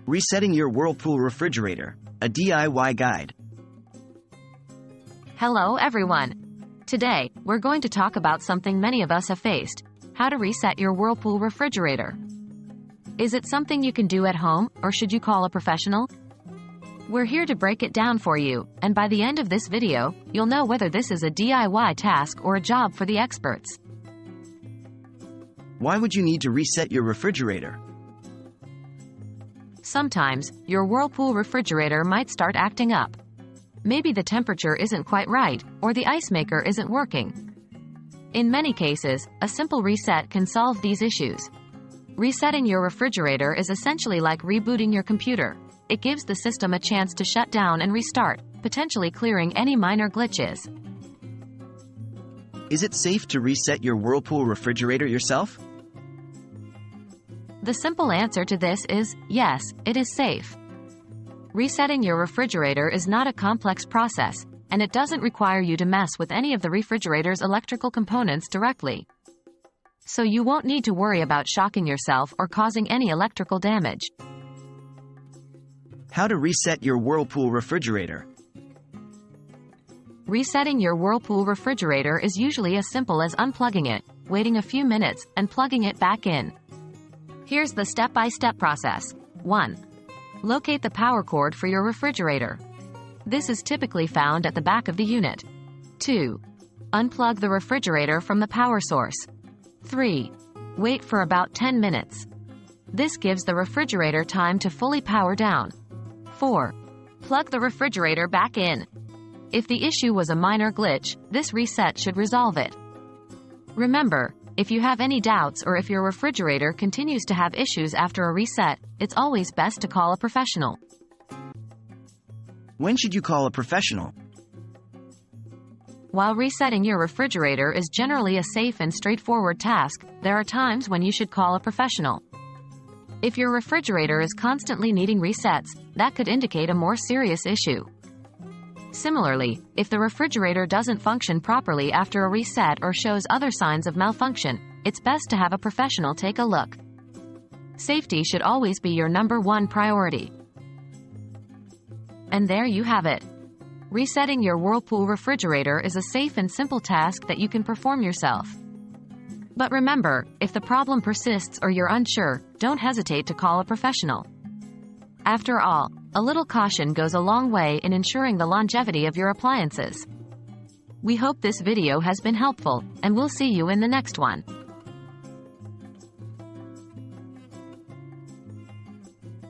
Resetting your Whirlpool refrigerator, a DIY guide. Hello everyone. Today, we're going to talk about something many of us have faced: how to reset your Whirlpool refrigerator. Is it something you can do at home, or should you call a professional? We're here to break it down for you, and by the end of this video, you'll know whether this is a DIY task or a job for the experts. Why would you need to reset your refrigerator? Sometimes, your Whirlpool refrigerator might start acting up. Maybe the temperature isn't quite right, or the ice maker isn't working. In many cases, a simple reset can solve these issues. Resetting your refrigerator is essentially like rebooting your computer. It gives the system a chance to shut down and restart, potentially clearing any minor glitches. Is it safe to reset your Whirlpool refrigerator yourself? The simple answer to this is yes, it is safe. Resetting your refrigerator is not a complex process, and it doesn't require you to mess with any of the refrigerator's electrical components directly. So you won't need to worry about shocking yourself or causing any electrical damage. How to reset your Whirlpool refrigerator. Resetting your Whirlpool refrigerator is usually as simple as unplugging it, waiting a few minutes, and plugging it back in. Here's the step-by-step process. 1. Locate the power cord for your refrigerator. This is typically found at the back of the unit. 2. Unplug the refrigerator from the power source. 3. Wait for about 10 minutes. This gives the refrigerator time to fully power down. 4. Plug the refrigerator back in. If the issue was a minor glitch, this reset should resolve it. Remember, if you have any doubts or if your refrigerator continues to have issues after a reset, it's always best to call a professional. When should you call a professional? While resetting your refrigerator is generally a safe and straightforward task, there are times when you should call a professional. If your refrigerator is constantly needing resets, that could indicate a more serious issue. Similarly, if the refrigerator doesn't function properly after a reset or shows other signs of malfunction, it's best to have a professional take a look. Safety should always be your #1 priority. And there you have it. Resetting your Whirlpool refrigerator is a safe and simple task that you can perform yourself. But remember, if the problem persists or you're unsure, don't hesitate to call a professional. After all, a little caution goes a long way in ensuring the longevity of your appliances. We hope this video has been helpful, and we'll see you in the next one.